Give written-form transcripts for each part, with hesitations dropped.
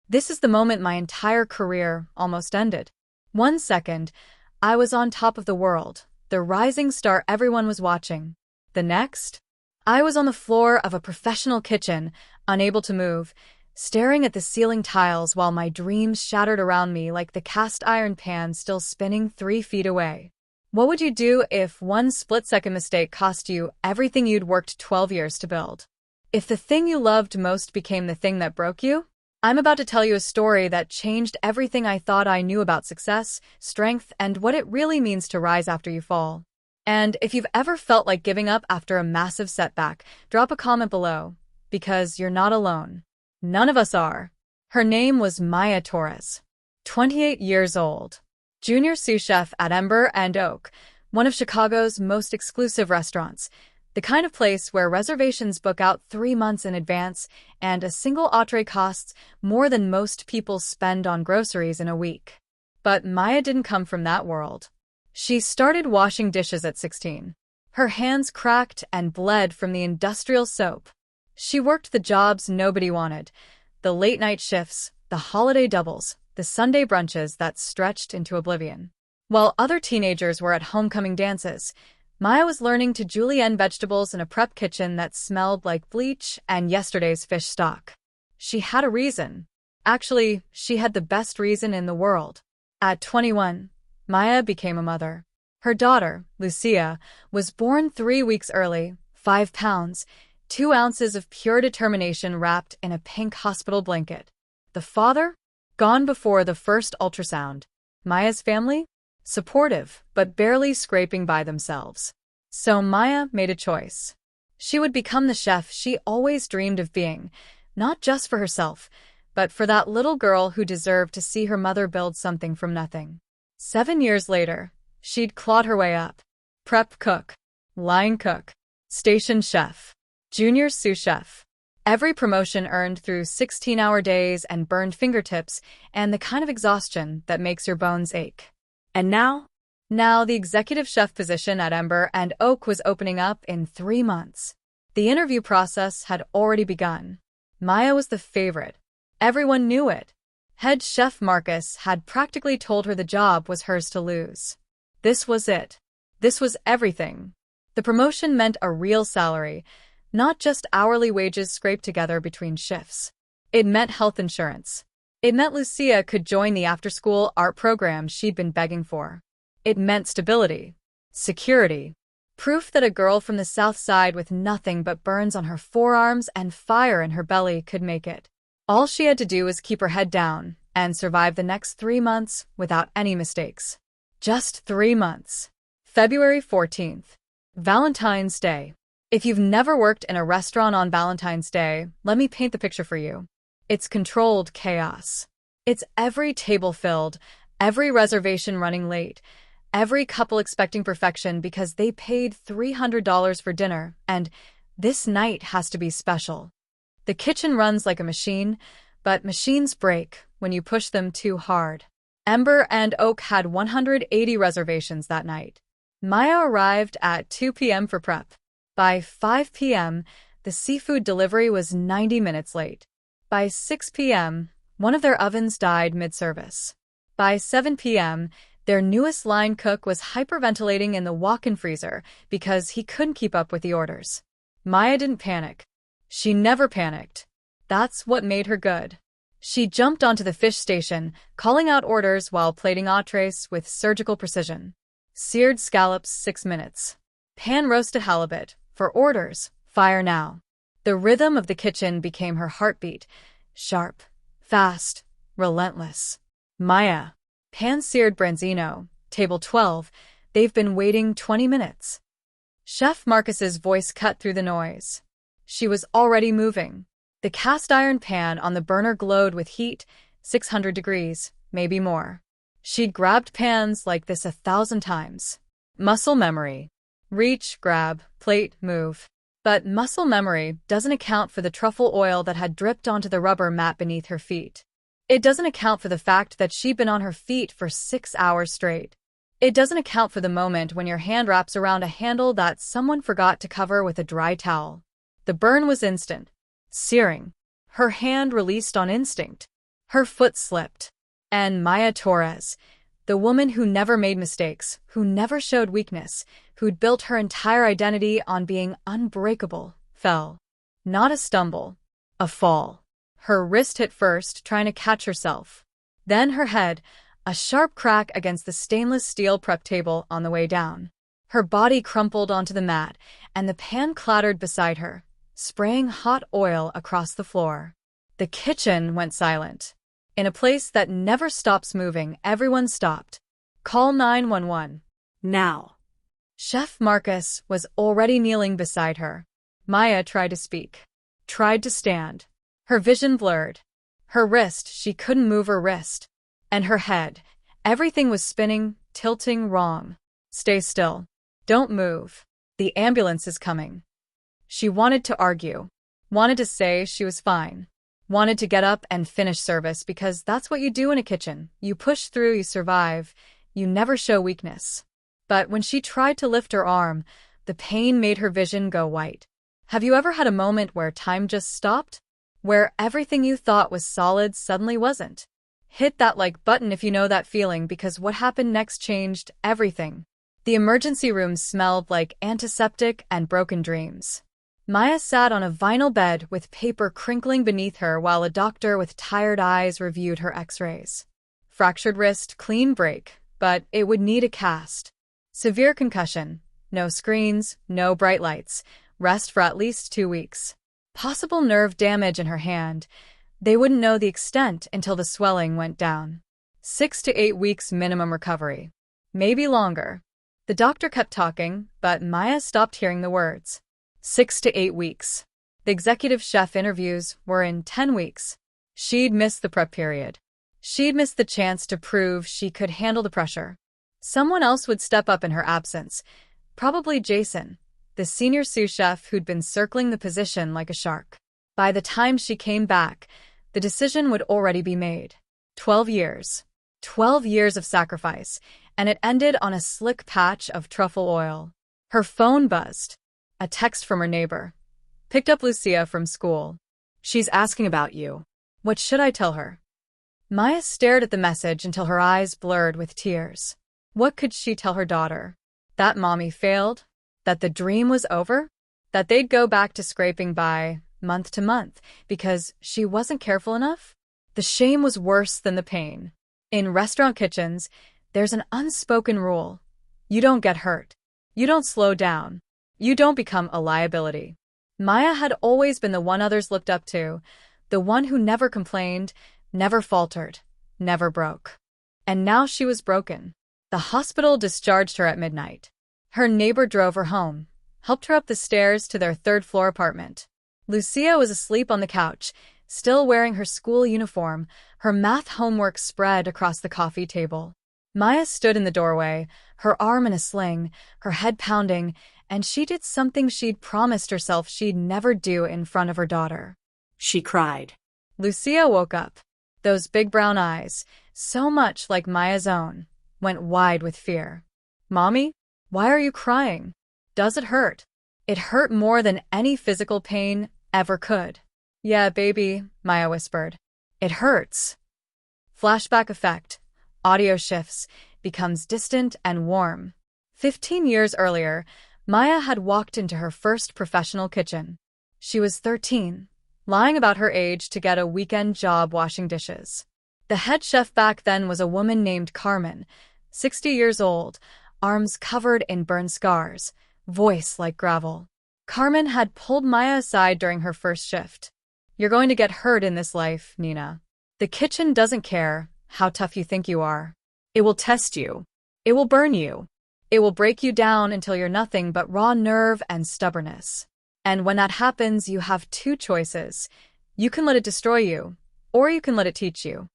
This is the moment my entire career almost ended. 1 second, I was on top of the world, the rising star everyone was watching. The next, I was on the floor of a professional kitchen, unable to move, staring at the ceiling tiles while my dreams shattered around me like the cast iron pan still spinning 3 feet away. What would you do if one split-second mistake cost you everything you'd worked 12 years to build? If the thing you loved most became the thing that broke you? I'm about to tell you a story that changed everything I thought I knew about success, strength, and what it really means to rise after you fall. And if you've ever felt like giving up after a massive setback, drop a comment below, because you're not alone. None of us are. Her name was Maya Torres, 28 years old, junior sous chef at Ember and Oak, one of Chicago's most exclusive restaurants, the kind of place where reservations book out 3 months in advance and a single entree costs more than most people spend on groceries in a week. But Maya didn't come from that world. She started washing dishes at 16. Her hands cracked and bled from the industrial soap. She worked the jobs nobody wanted, the late-night shifts, the holiday doubles, the Sunday brunches that stretched into oblivion. While other teenagers were at homecoming dances, Maya was learning to julienne vegetables in a prep kitchen that smelled like bleach and yesterday's fish stock. She had a reason. Actually, she had the best reason in the world. At 21, Maya became a mother. Her daughter, Lucia, was born 3 weeks early, 5 pounds, 2 ounces of pure determination wrapped in a pink hospital blanket. The father? Gone before the first ultrasound. Maya's family? Supportive, but barely scraping by themselves. So Maya made a choice. She would become the chef she always dreamed of being, not just for herself, but for that little girl who deserved to see her mother build something from nothing. 7 years later, she'd clawed her way up. Prep cook, line cook, station chef, junior sous chef. Every promotion earned through 16-hour days and burned fingertips and the kind of exhaustion that makes your bones ache. And now the executive chef position at Ember and Oak was opening up in 3 months. The interview process had already begun. Maya was the favorite. Everyone knew it. Head chef Marcus had practically told her the job was hers to lose. This was it. This was everything. The promotion meant a real salary, not just hourly wages scraped together between shifts. It meant health insurance. It meant Lucia could join the after-school art program she'd been begging for. It meant stability, security, proof that a girl from the South Side with nothing but burns on her forearms and fire in her belly could make it. All she had to do was keep her head down and survive the next 3 months without any mistakes. Just 3 months. February 14th. Valentine's Day. If you've never worked in a restaurant on Valentine's Day, let me paint the picture for you. It's controlled chaos. It's every table filled, every reservation running late, every couple expecting perfection because they paid $300 for dinner, and this night has to be special. The kitchen runs like a machine, but machines break when you push them too hard. Ember and Oak had 180 reservations that night. Maya arrived at 2 p.m. for prep. By 5 p.m., the seafood delivery was 90 minutes late. By 6 p.m., one of their ovens died mid-service. By 7 p.m., their newest line cook was hyperventilating in the walk-in freezer because he couldn't keep up with the orders. Maya didn't panic. She never panicked. That's what made her good. She jumped onto the fish station, calling out orders while plating entrees with surgical precision. Seared scallops, 6 minutes. Pan-roasted halibut, for orders, fire now. The rhythm of the kitchen became her heartbeat. Sharp, fast, relentless. Maya. Pan-seared branzino, table 12. They've been waiting 20 minutes. Chef Marcus's voice cut through the noise. She was already moving. The cast iron pan on the burner glowed with heat, 600 degrees, maybe more. She'd grabbed pans like this 1,000 times. Muscle memory. Reach, grab, plate, move. But muscle memory doesn't account for the truffle oil that had dripped onto the rubber mat beneath her feet. It doesn't account for the fact that she'd been on her feet for 6 hours straight. It doesn't account for the moment when your hand wraps around a handle that someone forgot to cover with a dry towel. The burn was instant. Searing. Her hand released on instinct. Her foot slipped. And Maya Torres, the woman who never made mistakes, who never showed weakness, who'd built her entire identity on being unbreakable, fell. Not a stumble, a fall. Her wrist hit first, trying to catch herself. Then her head, a sharp crack against the stainless steel prep table on the way down. Her body crumpled onto the mat, and the pan clattered beside her, spraying hot oil across the floor. The kitchen went silent. In a place that never stops moving, everyone stopped. Call 911. Now. Chef Marcus was already kneeling beside her. Maya tried to speak. Tried to stand. Her vision blurred. Her wrist, she couldn't move her wrist. And her head. Everything was spinning, tilting wrong. Stay still. Don't move. The ambulance is coming. She wanted to argue. Wanted to say she was fine. Wanted to get up and finish service because that's what you do in a kitchen. You push through, you survive. You never show weakness. But when she tried to lift her arm, the pain made her vision go white. Have you ever had a moment where time just stopped? Where everything you thought was solid suddenly wasn't? Hit that like button if you know that feeling, because what happened next changed everything. The emergency room smelled like antiseptic and broken dreams. Maya sat on a vinyl bed with paper crinkling beneath her while a doctor with tired eyes reviewed her x-rays. Fractured wrist, clean break, but it would need a cast. Severe concussion, no screens, no bright lights, rest for at least 2 weeks. Possible nerve damage in her hand. They wouldn't know the extent until the swelling went down. 6 to 8 weeks minimum recovery. Maybe longer. The doctor kept talking, but Maya stopped hearing the words. 6 to 8 weeks. The executive chef interviews were in 10 weeks. She'd missed the prep period. She'd missed the chance to prove she could handle the pressure. Someone else would step up in her absence. Probably Jason, the senior sous chef who'd been circling the position like a shark. By the time she came back, the decision would already be made. 12 years. 12 years of sacrifice, and it ended on a slick patch of truffle oil. Her phone buzzed. A text from her neighbor. Picked up Lucia from school. She's asking about you. What should I tell her? Maya stared at the message until her eyes blurred with tears. What could she tell her daughter? That mommy failed? That the dream was over? That they'd go back to scraping by, month to month, because she wasn't careful enough? The shame was worse than the pain. In restaurant kitchens, there's an unspoken rule. You don't get hurt. You don't slow down. You don't become a liability. Maya had always been the one others looked up to, the one who never complained, never faltered, never broke. And now she was broken. The hospital discharged her at midnight. Her neighbor drove her home, helped her up the stairs to their third-floor apartment. Lucia was asleep on the couch, still wearing her school uniform, her math homework spread across the coffee table. Maya stood in the doorway, her arm in a sling, her head pounding, and she did something she'd promised herself she'd never do in front of her daughter. She cried. Lucia woke up. Those big brown eyes, so much like Maya's own, went wide with fear. Mommy, why are you crying? Does it hurt? It hurt more than any physical pain ever could. Yeah, baby, Maya whispered. It hurts. Flashback effect. Audio shifts, becomes distant and warm. 15 years earlier, Maya had walked into her first professional kitchen. She was 13, lying about her age to get a weekend job washing dishes. The head chef back then was a woman named Carmen, 60 years old, arms covered in burn scars, voice like gravel. Carmen had pulled Maya aside during her first shift. You're going to get hurt in this life, Nina. The kitchen doesn't care how tough you think you are. It will test you. It will burn you. It will break you down until you're nothing but raw nerve and stubbornness. And when that happens, you have 2 choices. You can let it destroy you, or you can let it teach you.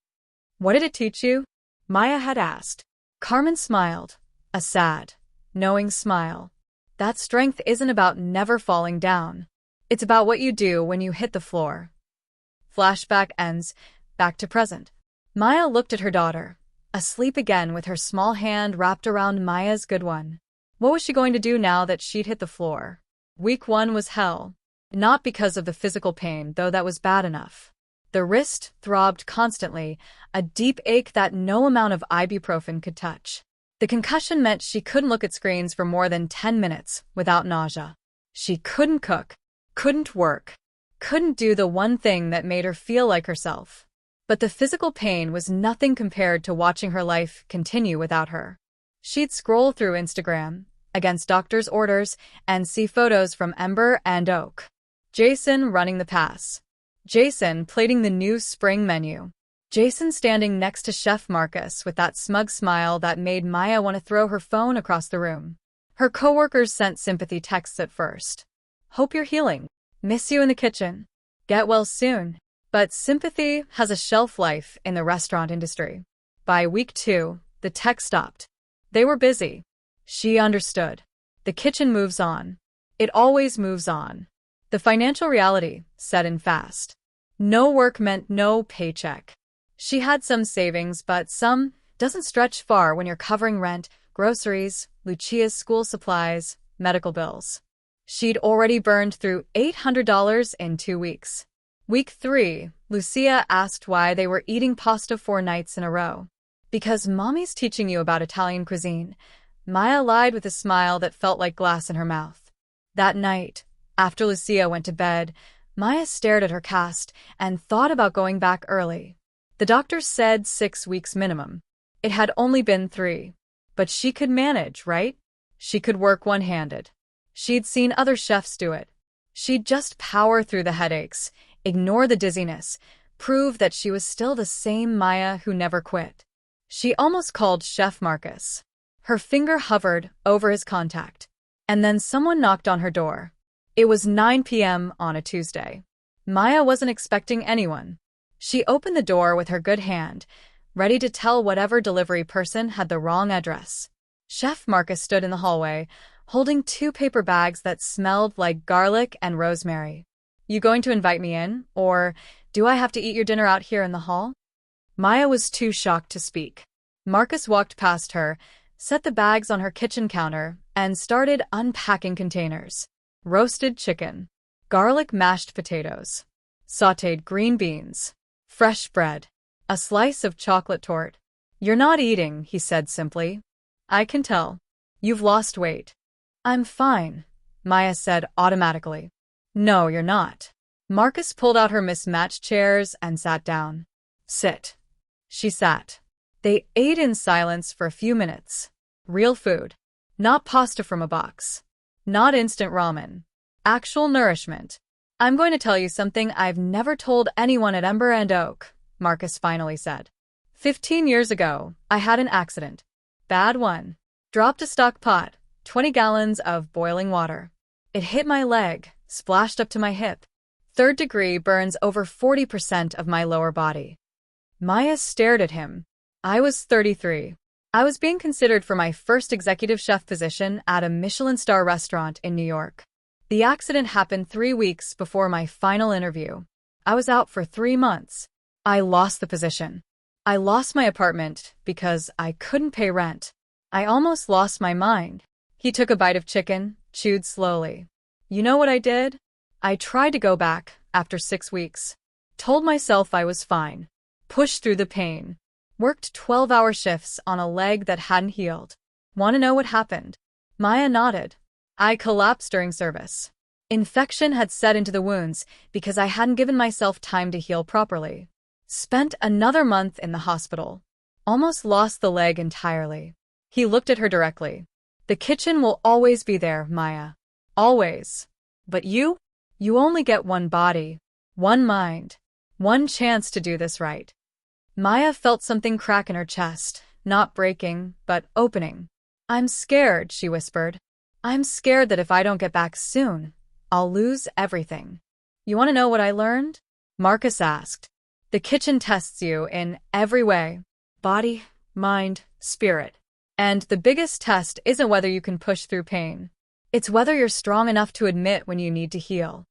What did it teach you? Maya had asked. Carmen smiled, a sad, knowing smile. That strength isn't about never falling down. It's about what you do when you hit the floor. Flashback ends, back to present. Maya looked at her daughter, asleep again with her small hand wrapped around Maya's good one. What was she going to do now that she'd hit the floor? Week 1 was hell. Not because of the physical pain, though that was bad enough. The wrist throbbed constantly, a deep ache that no amount of ibuprofen could touch. The concussion meant she couldn't look at screens for more than 10 minutes without nausea. She couldn't cook, couldn't work, couldn't do the one thing that made her feel like herself. But the physical pain was nothing compared to watching her life continue without her. She'd scroll through Instagram, against doctor's orders, and see photos from Ember and Oak. Jason running the pass. Jason plating the new spring menu. Jason standing next to Chef Marcus with that smug smile that made Maya want to throw her phone across the room. Her coworkers sent sympathy texts at first. Hope you're healing. Miss you in the kitchen. Get well soon. But sympathy has a shelf life in the restaurant industry. By week 2, the text stopped. They were busy. She understood. The kitchen moves on. It always moves on. The financial reality set in fast. No work meant no paycheck. She had some savings, but some doesn't stretch far when you're covering rent, groceries, Lucia's school supplies, medical bills. She'd already burned through $800 in 2 weeks. Week 3, Lucia asked why they were eating pasta 4 nights in a row. Because mommy's teaching you about Italian cuisine. Maya lied with a smile that felt like glass in her mouth. That night, after Lucia went to bed, Maya stared at her cast and thought about going back early. The doctor said 6 weeks minimum. It had only been 3. But she could manage, right? She could work one-handed. She'd seen other chefs do it. She'd just power through the headaches, ignore the dizziness, prove that she was still the same Maya who never quit. She almost called Chef Marcus. Her finger hovered over his contact. And then someone knocked on her door. It was 9 p.m. on a Tuesday. Maya wasn't expecting anyone. She opened the door with her good hand, ready to tell whatever delivery person had the wrong address. Chef Marcus stood in the hallway, holding 2 paper bags that smelled like garlic and rosemary. You going to invite me in, or do I have to eat your dinner out here in the hall? Maya was too shocked to speak. Marcus walked past her, set the bags on her kitchen counter, and started unpacking containers. Roasted chicken, garlic mashed potatoes, sautéed green beans, fresh bread, a slice of chocolate torte. You're not eating, he said simply. I can tell. You've lost weight. I'm fine, Maya said automatically. No, you're not. Marcus pulled out her mismatched chairs and sat down. Sit. She sat. They ate in silence for a few minutes. Real food. Not pasta from a box. Not instant ramen. Actual nourishment. I'm going to tell you something I've never told anyone at Ember and Oak, Marcus finally said. 15 years ago, I had an accident. Bad one. Dropped a stock pot, 20 gallons of boiling water. It hit my leg, splashed up to my hip. 3rd degree burns over 40% of my lower body. Maya stared at him. I was 33. I was being considered for my first executive chef position at a Michelin star restaurant in New York. The accident happened 3 weeks before my final interview. I was out for 3 months. I lost the position. I lost my apartment because I couldn't pay rent. I almost lost my mind. He took a bite of chicken, chewed slowly. You know what I did? I tried to go back after 6 weeks. Told myself I was fine. Pushed through the pain. Worked 12-hour shifts on a leg that hadn't healed. Want to know what happened? Maya nodded. I collapsed during service. Infection had set into the wounds because I hadn't given myself time to heal properly. Spent another month in the hospital. Almost lost the leg entirely. He looked at her directly. The kitchen will always be there, Maya. Always. But you? You only get one body, one mind, one chance to do this right. Maya felt something crack in her chest, not breaking, but opening. I'm scared, she whispered. I'm scared that if I don't get back soon, I'll lose everything. You want to know what I learned? Marcus asked. The kitchen tests you in every way. Body, mind, spirit. And the biggest test isn't whether you can push through pain. It's whether you're strong enough to admit when you need to heal.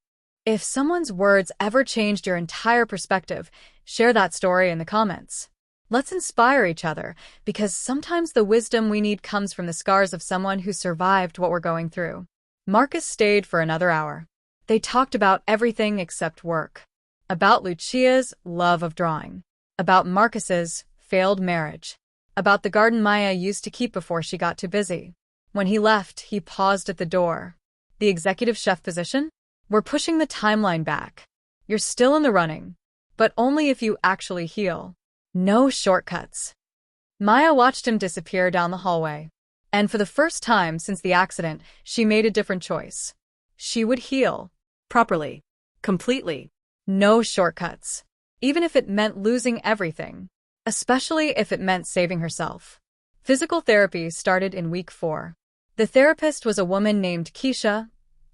If someone's words ever changed your entire perspective, share that story in the comments. Let's inspire each other, because sometimes the wisdom we need comes from the scars of someone who survived what we're going through. Marcus stayed for another hour. They talked about everything except work. About Lucia's love of drawing. About Marcus's failed marriage. About the garden Maya used to keep before she got too busy. When he left, he paused at the door. The executive chef position? We're pushing the timeline back. You're still in the running, but only if you actually heal. No shortcuts. Maya watched him disappear down the hallway. And for the first time since the accident, she made a different choice. She would heal. Properly. Completely. No shortcuts. Even if it meant losing everything. Especially if it meant saving herself. Physical therapy started in week 4. The therapist was a woman named Keisha,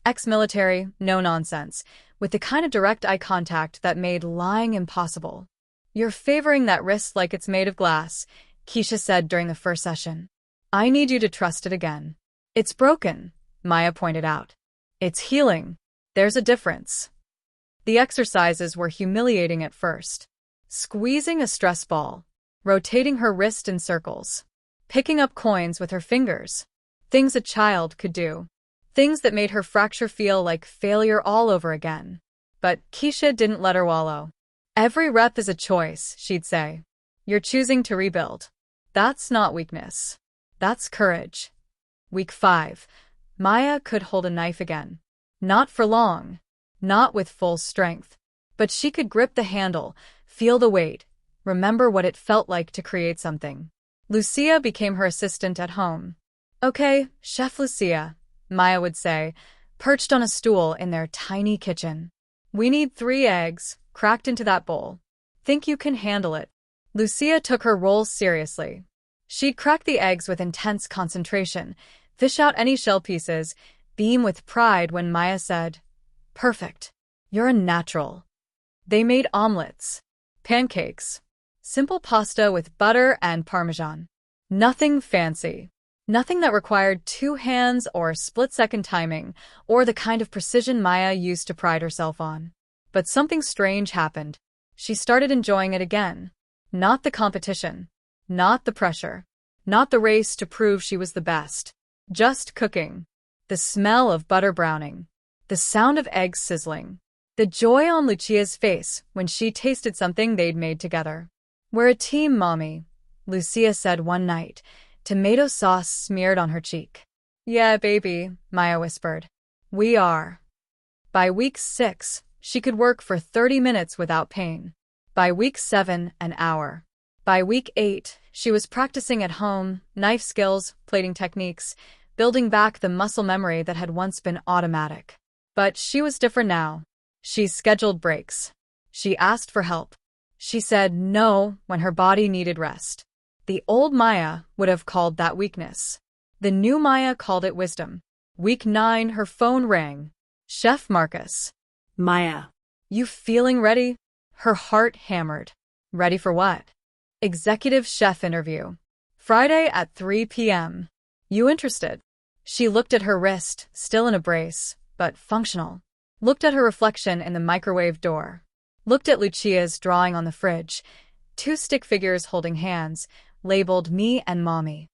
ex-military, no nonsense, with the kind of direct eye contact that made lying impossible. You're favoring that wrist like it's made of glass, Keisha said during the first session. I need you to trust it again. It's broken, Maya pointed out. It's healing. There's a difference. The exercises were humiliating at first. Squeezing a stress ball, rotating her wrist in circles, picking up coins with her fingers. Things a child could do. Things that made her fracture feel like failure all over again. But Keisha didn't let her wallow. Every rep is a choice, she'd say. You're choosing to rebuild. That's not weakness. That's courage. Week 5. Maya could hold a knife again. Not for long. Not with full strength. But she could grip the handle, feel the weight, remember what it felt like to create something. Lucia became her assistant at home. Okay, Chef Lucia, Maya would say, perched on a stool in their tiny kitchen. We need 3 eggs, cracked into that bowl. Think you can handle it? Lucia took her role seriously. She'd crack the eggs with intense concentration, fish out any shell pieces, beam with pride when Maya said, Perfect. You're a natural. They made omelets, pancakes, simple pasta with butter and Parmesan. Nothing fancy. Nothing that required 2 hands or split-second timing, or the kind of precision Maya used to pride herself on. But something strange happened. She started enjoying it again. Not the competition. Not the pressure. Not the race to prove she was the best. Just cooking. The smell of butter browning. The sound of eggs sizzling. The joy on Lucia's face when she tasted something they'd made together. We're a team, Mommy, Lucia said one night, tomato sauce smeared on her cheek. Yeah, baby, Maya whispered. We are. By week 6, she could work for 30 minutes without pain. By week 7, an hour. By week 8, she was practicing at home, knife skills, plating techniques, building back the muscle memory that had once been automatic. But she was different now. She scheduled breaks. She asked for help. She said no when her body needed rest. The old Maya would have called that weakness. The new Maya called it wisdom. Week 9, her phone rang. Chef Marcus. Maya. You feeling ready? Her heart hammered. Ready for what? Executive chef interview. Friday at 3 p.m. You interested? She looked at her wrist, still in a brace, but functional. Looked at her reflection in the microwave door. Looked at Lucia's drawing on the fridge. 2 stick figures holding hands, labeled me and Mommy.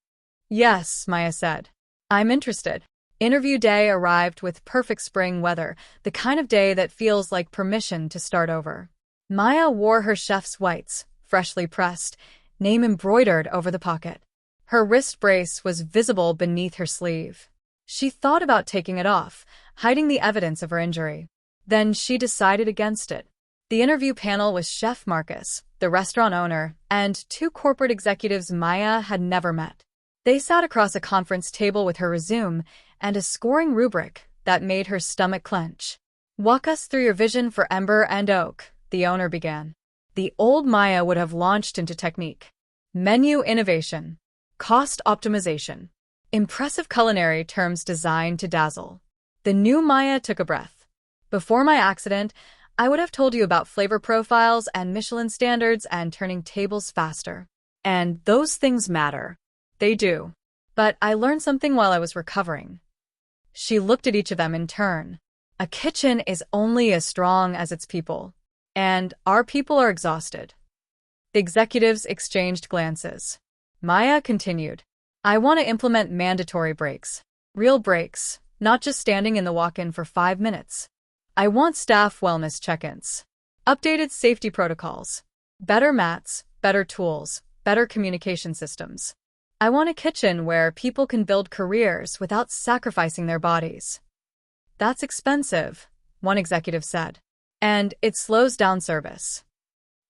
Yes, Maya said. I'm interested. Interview day arrived with perfect spring weather, the kind of day that feels like permission to start over. Maya wore her chef's whites, freshly pressed, name embroidered over the pocket. Her wrist brace was visible beneath her sleeve. She thought about taking it off, hiding the evidence of her injury. Then she decided against it. The interview panel was Chef Marcus, the restaurant owner, and 2 corporate executives Maya had never met. They sat across a conference table with her resume and a scoring rubric that made her stomach clench. Walk us through your vision for Ember and Oak, the owner began. The old Maya would have launched into technique. Menu innovation. Cost optimization. Impressive culinary terms designed to dazzle. The new Maya took a breath. Before my accident, I would have told you about flavor profiles and Michelin standards and turning tables faster. And those things matter. They do. But I learned something while I was recovering. She looked at each of them in turn. A kitchen is only as strong as its people. And our people are exhausted. The executives exchanged glances. Maya continued. I want to implement mandatory breaks. Real breaks, not just standing in the walk-in for 5 minutes. I want staff wellness check-ins. Updated safety protocols. Better mats, better tools, better communication systems. I want a kitchen where people can build careers without sacrificing their bodies. That's expensive, one executive said. And it slows down service.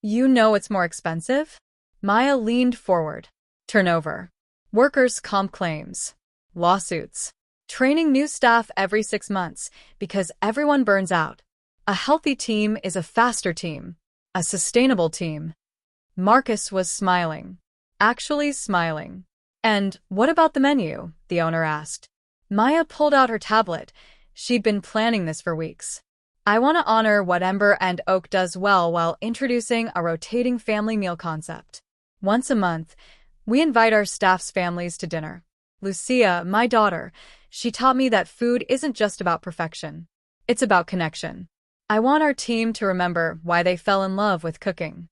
You know it's more expensive? Maya leaned forward. Turnover. Workers' comp claims. Lawsuits. Training new staff every 6 months because everyone burns out. A healthy team is a faster team. A sustainable team. Marcus was smiling. Actually smiling. And what about the menu? The owner asked. Maya pulled out her tablet. She'd been planning this for weeks. I want to honor what Ember and Oak does well while introducing a rotating family meal concept. Once a month, we invite our staff's families to dinner. Lucia, my daughter, she taught me that food isn't just about perfection. It's about connection. I want our team to remember why they fell in love with cooking.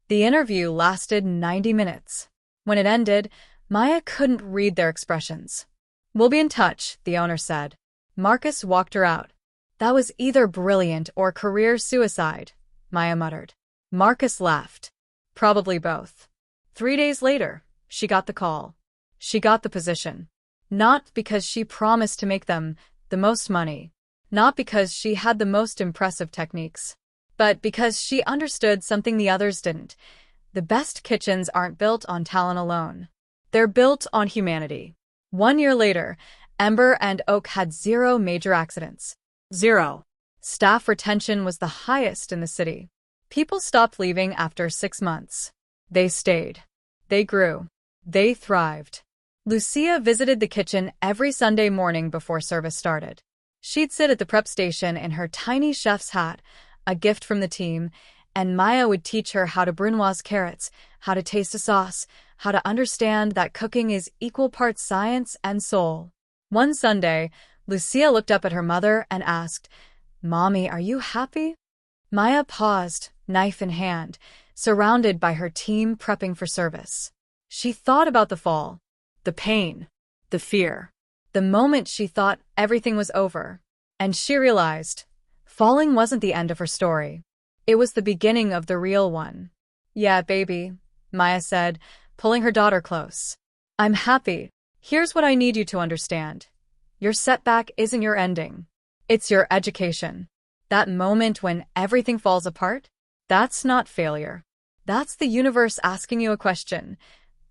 The interview lasted 90 minutes. When it ended, Maya couldn't read their expressions. We'll be in touch, the owner said. Marcus walked her out. That was either brilliant or career suicide, Maya muttered. Marcus laughed. Probably both. 3 days later, she got the call. She got the position. Not because she promised to make them the most money. Not because she had the most impressive techniques. But because she understood something the others didn't. The best kitchens aren't built on talent alone. They're built on humanity. 1 year later, Ember and Oak had 0 major accidents. 0. Staff retention was the highest in the city. People stopped leaving after 6 months. They stayed. They grew. They thrived. Lucia visited the kitchen every Sunday morning before service started. She'd sit at the prep station in her tiny chef's hat, a gift from the team, and Maya would teach her how to brunoise carrots, how to taste a sauce, how to understand that cooking is equal parts science and soul. One Sunday, Lucia looked up at her mother and asked, "Mommy, are you happy?" Maya paused, knife in hand, surrounded by her team prepping for service. She thought about the fall, the pain, the fear, the moment she thought everything was over. And she realized, falling wasn't the end of her story. It was the beginning of the real one. "Yeah, baby," Maya said, pulling her daughter close. "I'm happy. Here's what I need you to understand. Your setback isn't your ending. It's your education. That moment when everything falls apart, that's not failure. That's the universe asking you a question.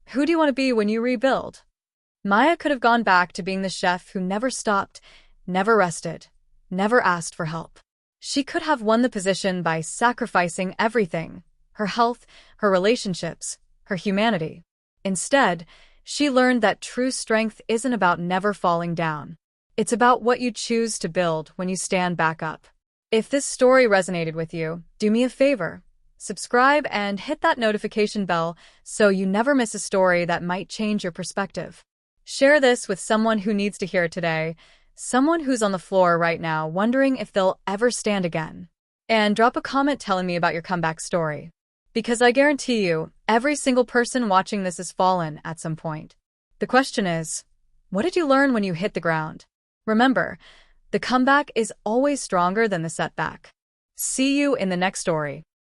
Who do you want to be when you rebuild?" Maya could have gone back to being the chef who never stopped, never rested, never asked for help. She could have won the position by sacrificing everything, her health, her relationships, her humanity. Instead, she learned that true strength isn't about never falling down. It's about what you choose to build when you stand back up. If this story resonated with you, do me a favor. Subscribe and hit that notification bell so you never miss a story that might change your perspective. Share this with someone who needs to hear it today, someone who's on the floor right now wondering if they'll ever stand again. And drop a comment telling me about your comeback story. Because I guarantee you, every single person watching this has fallen at some point. The question is, what did you learn when you hit the ground? Remember, the comeback is always stronger than the setback. See you in the next story.